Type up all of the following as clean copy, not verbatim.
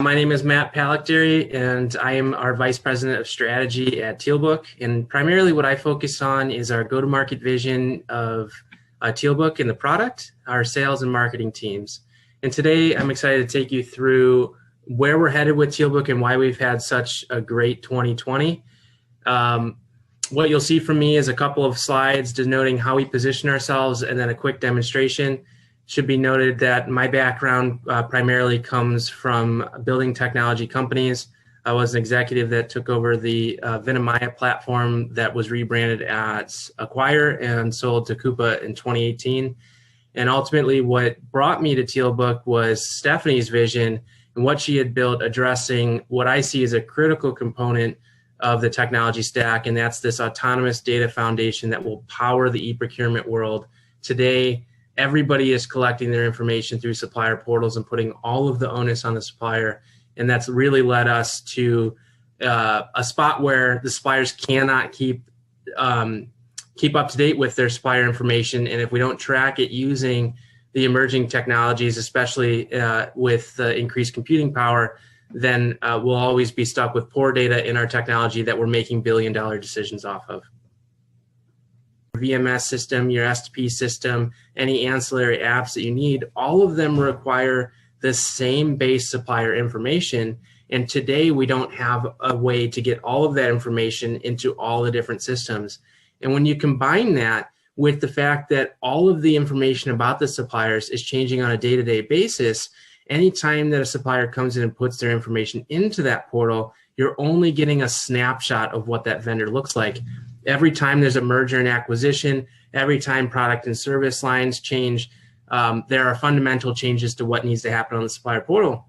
My name is Matt Palakdary, and I am our Vice President of Strategy at TealBook. And primarily what I focus on is our go-to-market vision of TealBook and the product, our sales and marketing teams. And today I'm excited to take you through where we're headed with TealBook and why we've had such a great 2020. What you'll see from me is a couple of slides denoting how we position ourselves and then a quick demonstration. Should be noted that my background primarily comes from building technology companies. I was an executive that took over the Vinomaya platform that was rebranded as Acquire and sold to Coupa in 2018. And ultimately what brought me to TealBook was Stephanie's vision and what she had built addressing what I see as a critical component of the technology stack, and that's this autonomous data foundation that will power the e-procurement world. Today, everybody is collecting their information through supplier portals and putting all of the onus on the supplier. And that's really led us to a spot where the suppliers cannot keep up to date with their supplier information. And if we don't track it using the emerging technologies, especially with the increased computing power, then we'll always be stuck with poor data in our technology that we're making billion-dollar decisions off of. VMS system, your S2P system, any ancillary apps that you need, all of them require the same base supplier information. And today we don't have a way to get all of that information into all the different systems. And when you combine that with the fact that all of the information about the suppliers is changing on a day-to-day basis, anytime that a supplier comes in and puts their information into that portal, you're only getting a snapshot of what that vendor looks like. Every time there's a merger and acquisition, every time product and service lines change, there are fundamental changes to what needs to happen on the supplier portal.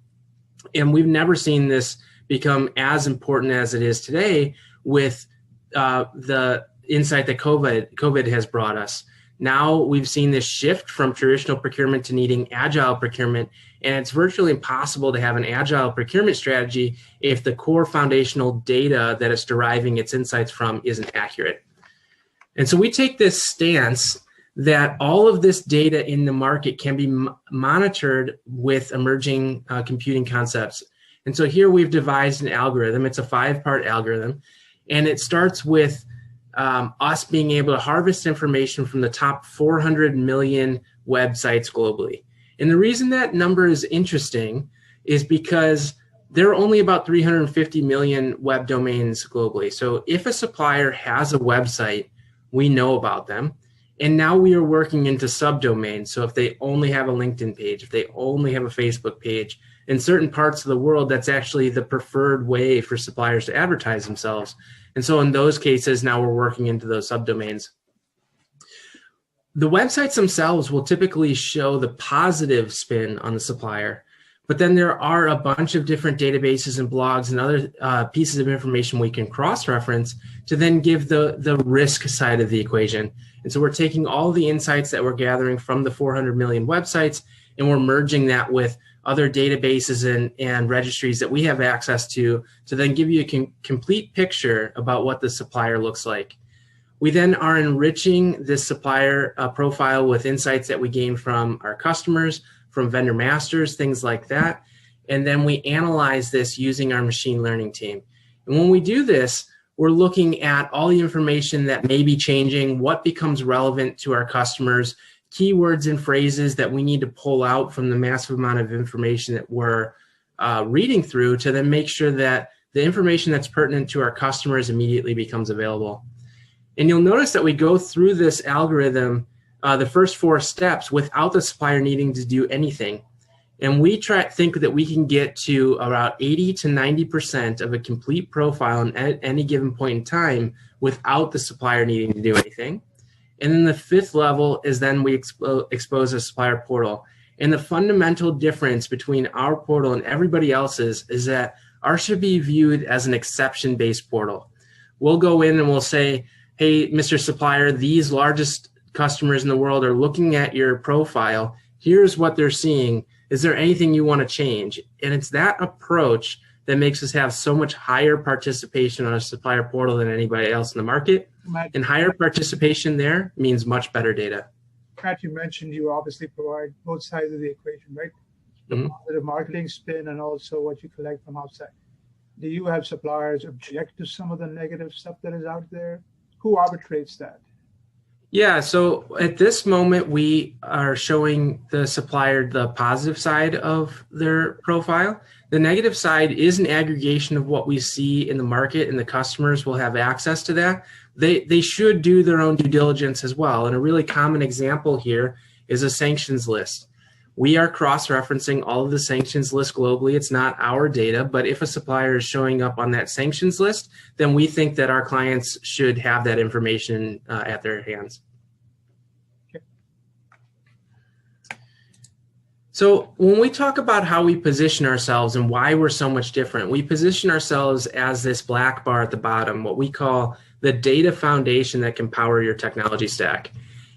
And we've never seen this become as important as it is today with the insight that COVID has brought us. Now we've seen this shift from traditional procurement to needing agile procurement, and it's virtually impossible to have an agile procurement strategy if the core foundational data that it's deriving its insights from isn't accurate. And so we take this stance that all of this data in the market can be monitored with emerging computing concepts. And so here we've devised an algorithm. It's a 5-part algorithm, and it starts with us being able to harvest information from the top 400 million websites globally. And the reason that number is interesting is because there are only about 350 million web domains globally. So if a supplier has a website, we know about them. And now we are working into subdomains. So if they only have a LinkedIn page, if they only have a Facebook page, in certain parts of the world, that's actually the preferred way for suppliers to advertise themselves. And so in those cases, now we're working into those subdomains. The websites themselves will typically show the positive spin on the supplier, but then there are a bunch of different databases and blogs and other pieces of information we can cross-reference to then give the risk side of the equation. And so we're taking all the insights that we're gathering from the 400 million websites, and we're merging that with other databases and registries that we have access to then give you a complete picture about what the supplier looks like. We then are enriching this supplier profile with insights that we gain from our customers, from vendor masters, things like that. And then we analyze this using our machine learning team. And when we do this, we're looking at all the information that may be changing, what becomes relevant to our customers, keywords and phrases that we need to pull out from the massive amount of information that we're reading through to then make sure that the information that's pertinent to our customers immediately becomes available. And you'll notice that we go through this algorithm, the first 4 steps, without the supplier needing to do anything. And we think that we can get to about 80 to 90% of a complete profile at any given point in time without the supplier needing to do anything. And then the 5th level is then we expose a supplier portal. And the fundamental difference between our portal and everybody else's is that ours should be viewed as an exception-based portal. We'll go in and we'll say, hey, Mr. Supplier, these largest customers in the world are looking at your profile. Here's what they're seeing. Is there anything you want to change? And it's that approach that makes us have so much higher participation on a supplier portal than anybody else in the market. And higher participation there means much better data. Matt, you mentioned you obviously provide both sides of the equation, right? the Mhm. positive marketing spin and also what you collect from outside. Do you have suppliers object to some of the negative stuff that is out there? Who arbitrates that? Yeah, so at this moment, we are showing the supplier the positive side of their profile. The negative side is an aggregation of what we see in the market, and the customers will have access to that. They should do their own due diligence as well. And a really common example here is a sanctions list. We are cross-referencing all of the sanctions list globally. It's not our data, but if a supplier is showing up on that sanctions list, then we think that our clients should have that information at their hands. Okay. So when we talk about how we position ourselves and why we're so much different, we position ourselves as this black bar at the bottom, what we call the data foundation that can power your technology stack.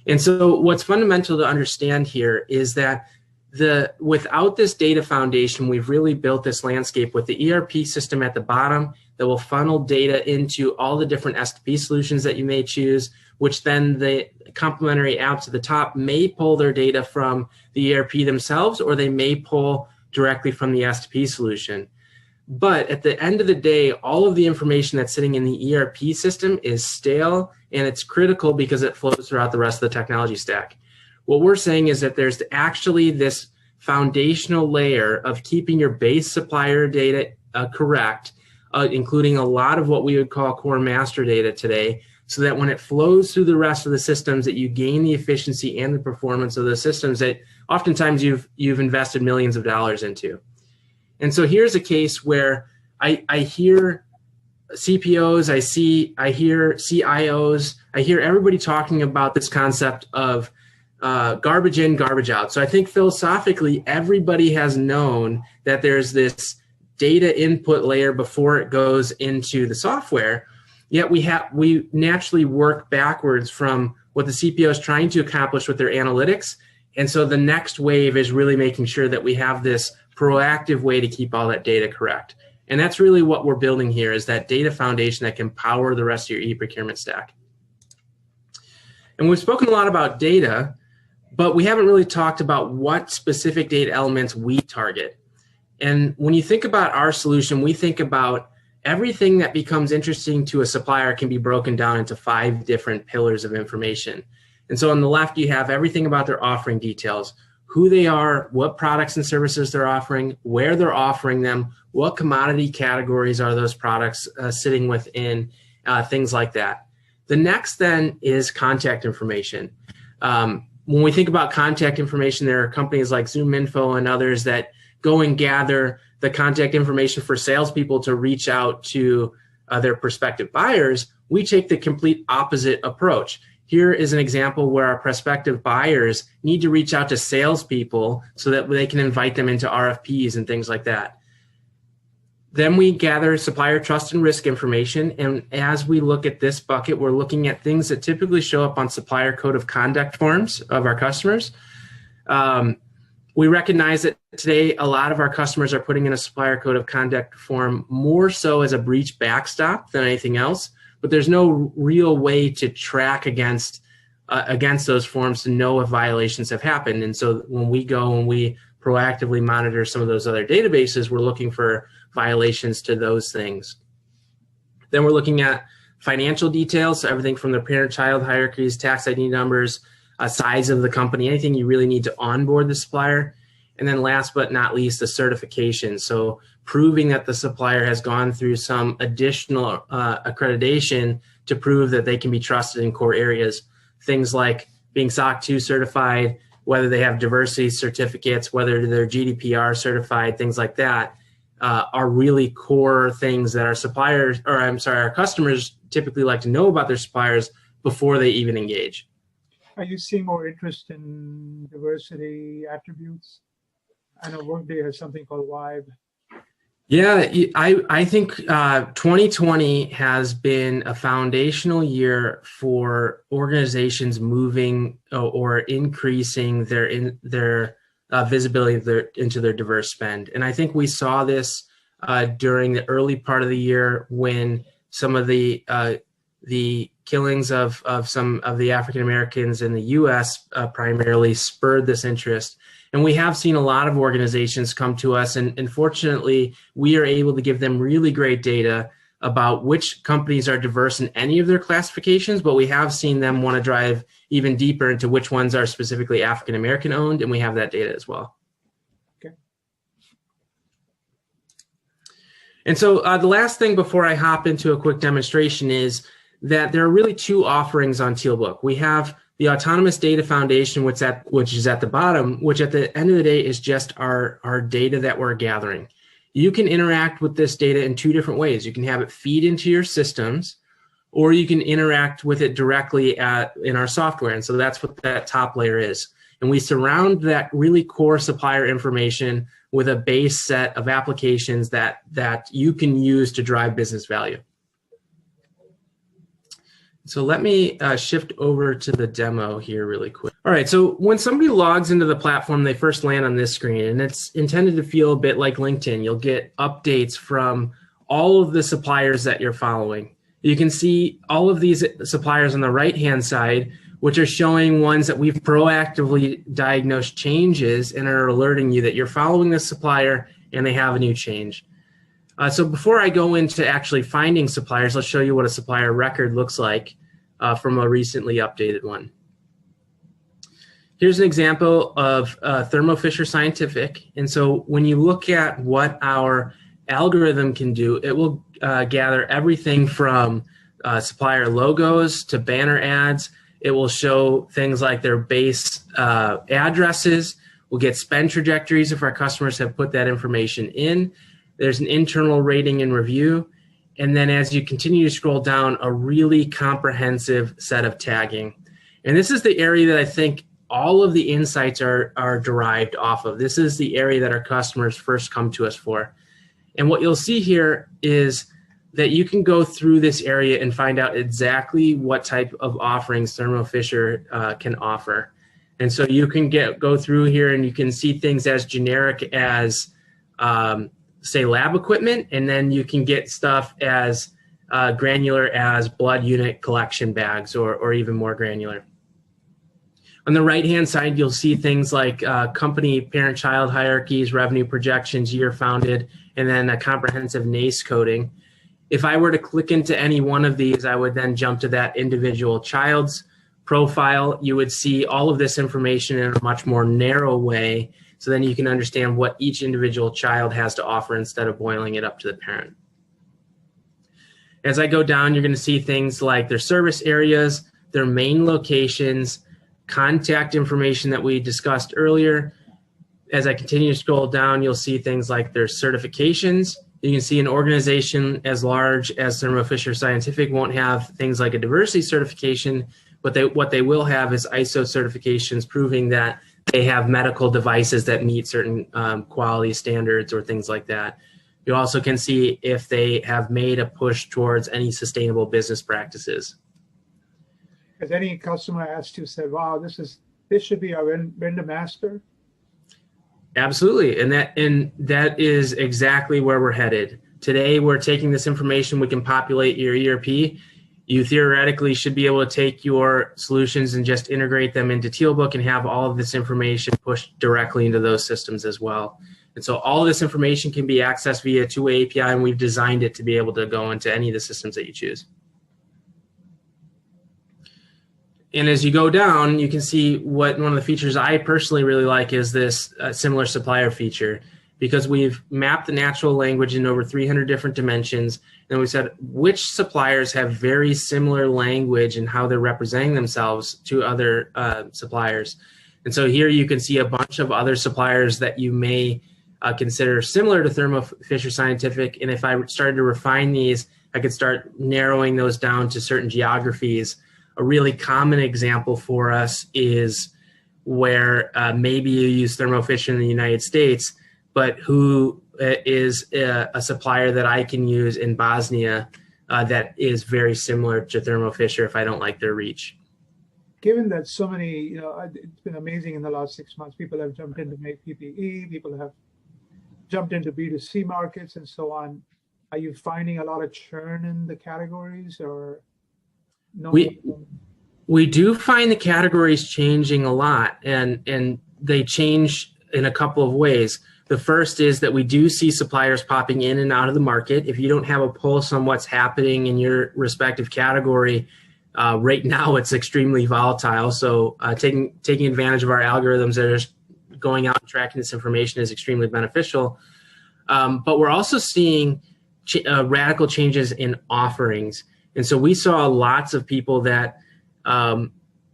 And so what's fundamental to understand here is that without this data foundation, we've really built this landscape with the ERP system at the bottom that will funnel data into all the different S2P solutions that you may choose, which then the complementary apps at the top may pull their data from the ERP themselves, or they may pull directly from the S2P solution. But at the end of the day, all of the information that's sitting in the ERP system is stale, and it's critical because it flows throughout the rest of the technology stack. What we're saying is that there's actually this foundational layer of keeping your base supplier data correct, including a lot of what we would call core master data today, so that when it flows through the rest of the systems, that you gain the efficiency and the performance of the systems that oftentimes you've invested millions of dollars into. And so here's a case where I hear CPOs, I hear CIOs, I hear everybody talking about this concept of garbage in, garbage out. So I think philosophically, everybody has known that there's this data input layer before it goes into the software. Yet we naturally work backwards from what the CPO is trying to accomplish with their analytics. And so the next wave is really making sure that we have this proactive way to keep all that data correct. And that's really what we're building here, is that data foundation that can power the rest of your e-procurement stack. And we've spoken a lot about data, but we haven't really talked about what specific data elements we target. And when you think about our solution, we think about everything that becomes interesting to a supplier can be broken down into 5 different pillars of information. And so on the left, you have everything about their offering details, who they are, what products and services they're offering, where they're offering them, what commodity categories are those products sitting within, things like that. The next then is contact information. When we think about contact information, there are companies like ZoomInfo and others that go and gather the contact information for salespeople to reach out to their prospective buyers. We take the complete opposite approach. Here is an example where our prospective buyers need to reach out to salespeople so that they can invite them into RFPs and things like that. Then we gather supplier trust and risk information. And as we look at this bucket, we're looking at things that typically show up on supplier code of conduct forms of our customers. We recognize that today a lot of our customers are putting in a supplier code of conduct form more so as a breach backstop than anything else, but there's no real way to track against those forms to know if violations have happened. And so when we go and we proactively monitor some of those other databases, we're looking for violations to those things. Then we're looking at financial details, so everything from the parent-child hierarchies, tax ID numbers, size of the company, anything you really need to onboard the supplier. And then last but not least, the certification. So proving that the supplier has gone through some additional accreditation to prove that they can be trusted in core areas. Things like being SOC 2 certified, whether they have diversity certificates, whether they're GDPR certified, things like that are really core things that our customers typically like to know about their suppliers before they even engage. Are you seeing more interest in diversity attributes? I know Workday has something called Vibe. Yeah, I think 2020 has been a foundational year for organizations moving or increasing their visibility into their diverse spend. And I think we saw this during the early part of the year when some of the killings of some of the African Americans in the U.S. Primarily spurred this interest. And we have seen a lot of organizations come to us, and fortunately, we are able to give them really great data about which companies are diverse in any of their classifications, but we have seen them want to drive even deeper into which ones are specifically African American owned, and we have that data as well. Okay. And so the last thing before I hop into a quick demonstration is that there are really two offerings on TealBook. We have the Autonomous Data Foundation, which is at the bottom, which at the end of the day is just our data that we're gathering. You can interact with this data in two different ways. You can have it feed into your systems, or you can interact with it directly in our software. And so that's what that top layer is. And we surround that really core supplier information with a base set of applications that you can use to drive business value. So let me shift over to the demo here really quick. All right, so when somebody logs into the platform, they first land on this screen, and it's intended to feel a bit like LinkedIn. You'll get updates from all of the suppliers that you're following. You can see all of these suppliers on the right-hand side, which are showing ones that we've proactively diagnosed changes and are alerting you that you're following this supplier and they have a new change. So before I go into actually finding suppliers, let's show you what a supplier record looks like from a recently updated one. Here's an example of Thermo Fisher Scientific. And so when you look at what our algorithm can do, it will gather everything from supplier logos to banner ads. It will show things like their base addresses. We'll get spend trajectories if our customers have put that information in. There's an internal rating and review. And then as you continue to scroll down, a really comprehensive set of tagging. And this is the area that I think all of the insights are derived off of. This is the area that our customers first come to us for. And what you'll see here is that you can go through this area and find out exactly what type of offerings Thermo Fisher can offer. And so you can go through here and you can see things as generic as say lab equipment, and then you can get stuff as granular as blood unit collection bags or even more granular. On the right-hand side, you'll see things like company parent-child hierarchies, revenue projections, year founded, and then a comprehensive NACE coding. If I were to click into any one of these, I would then jump to that individual child's profile. You would see all of this information in a much more narrow way, so then you can understand what each individual child has to offer instead of boiling it up to the parent. As I go down, you're going to see things like their service areas, their main locations, contact information that we discussed earlier. As I continue to scroll down, you'll see things like their certifications. You can see an organization as large as Thermo Fisher Scientific won't have things like a diversity certification, but what they will have is ISO certifications proving that they have medical devices that meet certain quality standards or things like that. You also can see if they have made a push towards any sustainable business practices. Has any customer asked you, said, wow, this should be our vendor master? Absolutely, and that is exactly where we're headed. Today, we're taking this information, we can populate your ERP. You theoretically should be able to take your solutions and just integrate them into TealBook and have all of this information pushed directly into those systems as well. And so all of this information can be accessed via a two-way API, and we've designed it to be able to go into any of the systems that you choose. And as you go down, you can see what one of the features I personally really like is this similar supplier feature, because we've mapped the natural language in over 300 different dimensions. And we said which suppliers have very similar language and how they're representing themselves to other suppliers. And so here you can see a bunch of other suppliers that you may consider similar to Thermo Fisher Scientific. And if I started to refine these, I could start narrowing those down to certain geographies. A really common example for us is where maybe you use Thermo Fisher in the United States, but who is a supplier that I can use in Bosnia that is very similar to Thermo Fisher if I don't like their reach. Given that so many, it's been amazing in the last 6 months, people have jumped in to make PPE, people have jumped into B2C markets and so on. Are you finding a lot of churn in the categories or no? We do find the categories changing a lot, and they change in a couple of ways. The first is that we do see suppliers popping in and out of the market. If you don't have a pulse on what's happening in your respective category, right now it's extremely volatile. So taking advantage of our algorithms that are going out and tracking this information is extremely beneficial. But we're also seeing radical changes in offerings. And so we saw lots of people that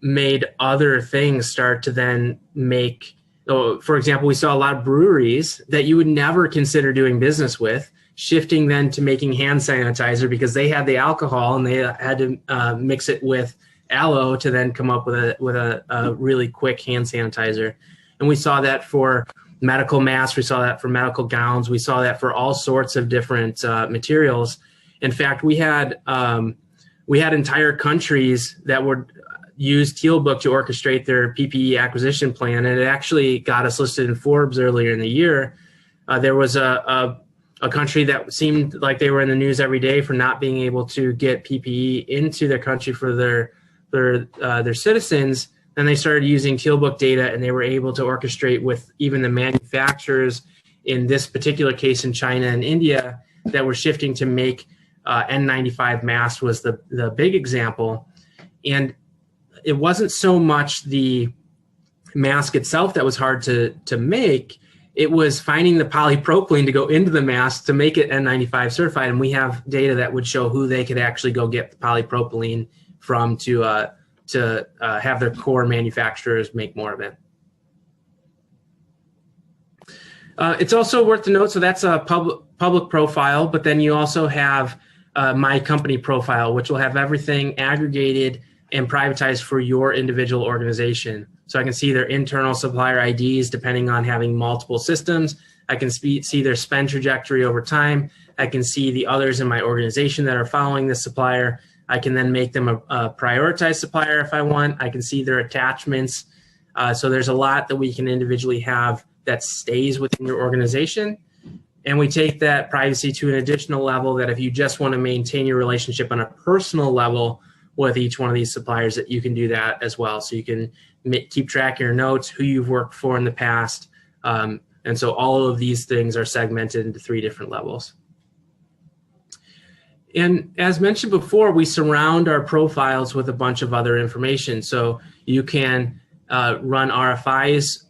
made other things start to then make, for example, we saw a lot of breweries that you would never consider doing business with, shifting then to making hand sanitizer because they had the alcohol and they had to mix it with aloe to then come up with a really quick hand sanitizer. And we saw that for medical masks, we saw that for medical gowns, we saw that for all sorts of different materials. In fact, we had entire countries that would use TealBook to orchestrate their PPE acquisition plan, and it actually got us listed in Forbes earlier in the year. There was a country that seemed like they were in the news every day for not being able to get PPE into their country for their citizens. Then they started using TealBook data, and they were able to orchestrate with even the manufacturers, in this particular case in China and India, that were shifting to make N95 masks was the big example. And it wasn't so much the mask itself that was hard to make. It was finding the polypropylene to go into the mask to make it N95 certified. And we have data that would show who they could actually go get the polypropylene from to have their core manufacturers make more of it. It's also worth to note, so that's a public profile, but then you also have my company profile, which will have everything aggregated and privatized for your individual organization. So I can see their internal supplier IDs depending on having multiple systems. I can see their spend trajectory over time. I can see the others in my organization that are following the supplier. I can then make them a prioritized supplier if I want. I can see their attachments. So there's a lot that we can individually have that stays within your organization. And we take that privacy to an additional level that if you just want to maintain your relationship on a personal level with each one of these suppliers, that you can do that as well. So you can keep track of your notes, who you've worked for in the past. And so all of these things are segmented into 3 different levels. And as mentioned before, we surround our profiles with a bunch of other information. So you can run RFIs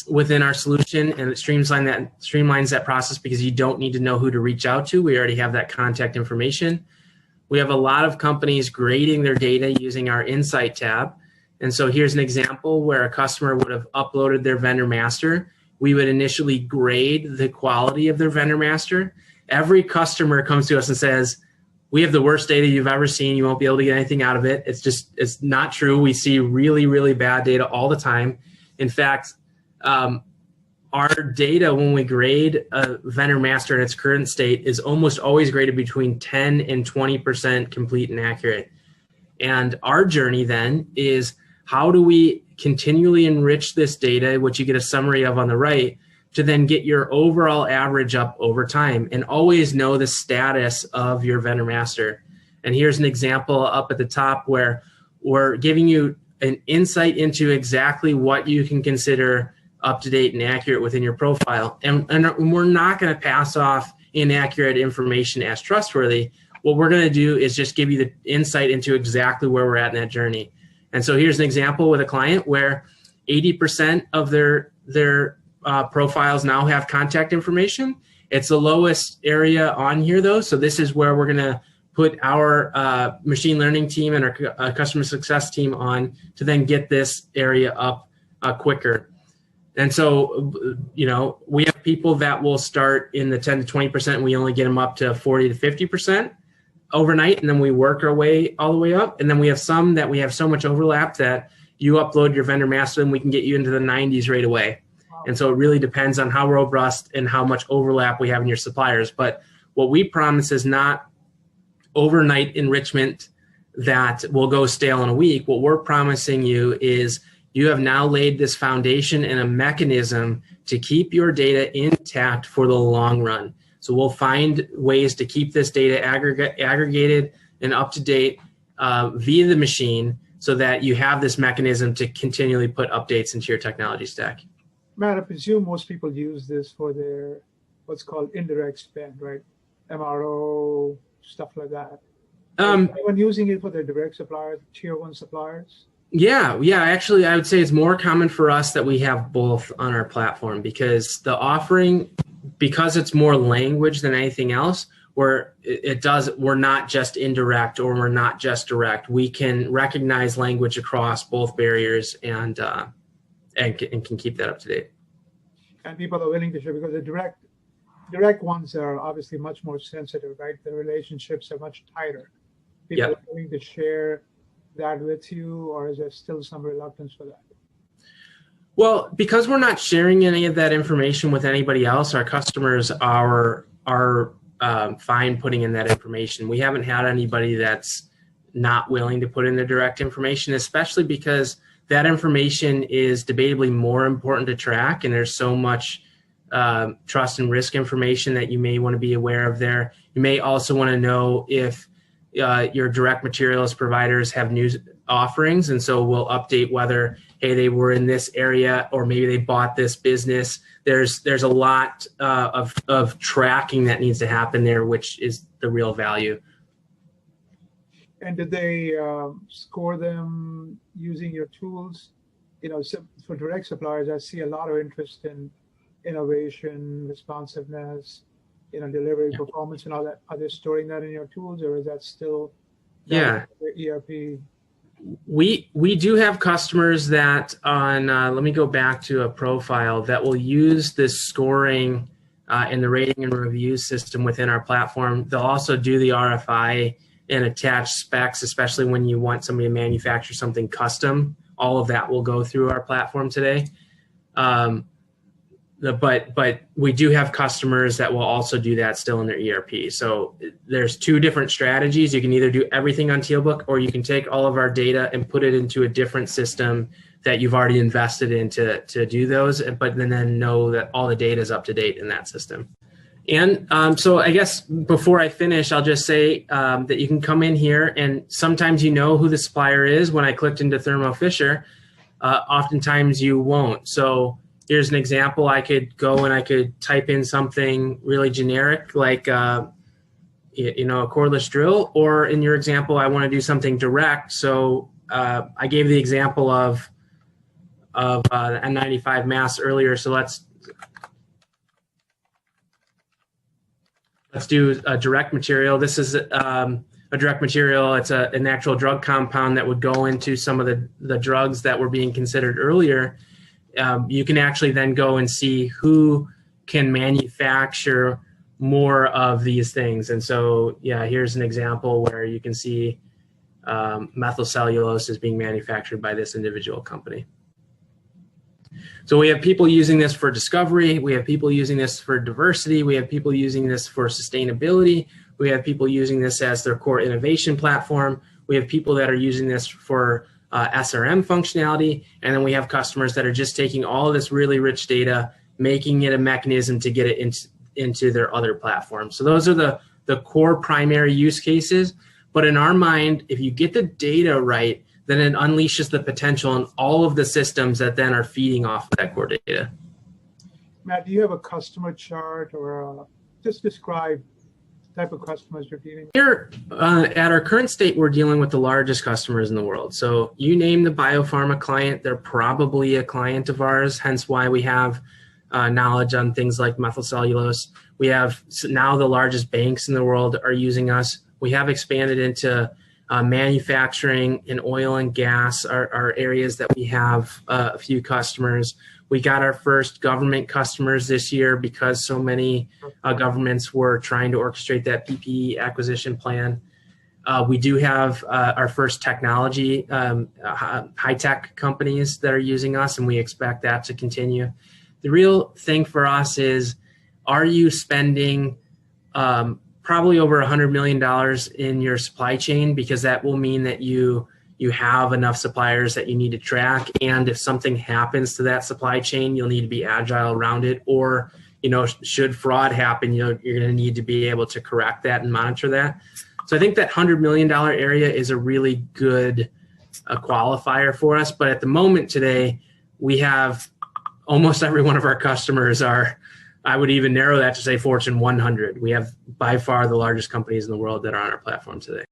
within our solution, and it streamlines that process because you don't need to know who to reach out to. We already have that contact information. We have a lot of companies grading their data using our Insight tab. And so here's an example where a customer would have uploaded their vendor master. We would initially grade the quality of their vendor master. Every customer comes to us and says, we have the worst data you've ever seen. You won't be able to get anything out of it. It's not true. We see really, really bad data all the time. In fact, our data when we grade a vendor master in its current state is almost always graded between 10 and 20% complete and accurate. And our journey then is, how do we continually enrich this data, which you get a summary of on the right, to then get your overall average up over time and always know the status of your vendor master. And here's an example up at the top where we're giving you an insight into exactly what you can consider up-to-date and accurate within your profile. And we're not going to pass off inaccurate information as trustworthy. What we're going to do is just give you the insight into exactly where we're at in that journey. And so here's an example with a client where 80% of their profiles now have contact information. It's the lowest area on here though. So this is where we're going to put our machine learning team and our customer success team on to then get this area up quicker. And so, we have people that will start in the 10 to 20%, and we only get them up to 40 to 50% overnight, and then we work our way all the way up. And then we have some that we have so much overlap that you upload your vendor master and we can get you into the 90s right away. Wow. And so it really depends on how robust and how much overlap we have in your suppliers. But what we promise is not overnight enrichment that will go stale in a week. What we're promising you is you have now laid this foundation and a mechanism to keep your data intact for the long run. So we'll find ways to keep this data aggregated and up to date via the machine so that you have this mechanism to continually put updates into your technology stack. Matt, I presume most people use this for their what's called indirect spend, right? MRO, stuff like that. Is anyone using it for their direct suppliers, tier one suppliers? Yeah. Actually, I would say it's more common for us that we have both on our platform, because the offering, because it's more language than anything else, we're not just indirect or we're not just direct. We can recognize language across both barriers and can keep that up to date. And people are willing to share, because the direct ones are obviously much more sensitive, right? The relationships are much tighter. People are willing to share that with you, or is there still some reluctance for that? Well, because we're not sharing any of that information with anybody else, our customers are fine putting in that information. We haven't had anybody that's not willing to put in the direct information, especially because that information is debatably more important to track, and there's so much trust and risk information that you may want to be aware of there. You may also want to know if your direct materials providers have new offerings, and so we'll update whether, hey, they were in this area or maybe they bought this business. There's a lot of tracking that needs to happen there, which is the real value. And did they score them using your tools? So for direct suppliers, I see a lot of interest in innovation, responsiveness, delivery, performance, and all that. Are they storing that in your tools, or is that still the ERP? We do have customers that on, let me go back to a profile, that will use this scoring and the rating and review system within our platform. They'll also do the RFI and attach specs, especially when you want somebody to manufacture something custom. All of that will go through our platform today. But we do have customers that will also do that still in their ERP. So there's two different strategies. You can either do everything on TealBook, or you can take all of our data and put it into a different system that you've already invested in to do those, but then know that all the data is up to date in that system. And so I guess before I finish, I'll just say that you can come in here, and sometimes you know who the supplier is. When I clicked into Thermo Fisher, oftentimes you won't. So here's an example. I could go and I could type in something really generic, like a cordless drill, or in your example, I want to do something direct. So I gave the example of the N95 mask earlier. So let's do a direct material. This is a direct material. It's an actual drug compound that would go into some of the drugs that were being considered earlier. You can actually then go and see who can manufacture more of these things. And so, here's an example where you can see methyl cellulose is being manufactured by this individual company. So we have people using this for discovery. We have people using this for diversity. We have people using this for sustainability. We have people using this as their core innovation platform. We have people that are using this for SRM functionality. And then we have customers that are just taking all of this really rich data, making it a mechanism to get it into their other platforms. So those are the core primary use cases. But in our mind, if you get the data right, then it unleashes the potential in all of the systems that then are feeding off of that core data. Matt, do you have a customer chart, or just describe the type of customers you're dealing with? Here, at our current state, we're dealing with the largest customers in the world. So you name the biopharma client, they're probably a client of ours, hence why we have knowledge on things like methyl cellulose. We have now the largest banks in the world are using us. We have expanded into manufacturing and oil and gas are areas that we have a few customers. We got our first government customers this year because so many governments were trying to orchestrate that PPE acquisition plan. We do have our first technology, high-tech companies that are using us, and we expect that to continue. The real thing for us is, are you spending probably over $100 million in your supply chain, because that will mean that you have enough suppliers that you need to track. And if something happens to that supply chain, you'll need to be agile around it. Or, should fraud happen, you're going to need to be able to correct that and monitor that. So I think that $100 million area is a really good a qualifier for us. But at the moment today, we have almost every one of our customers are, I would even narrow that to say Fortune 100. We have by far the largest companies in the world that are on our platform today.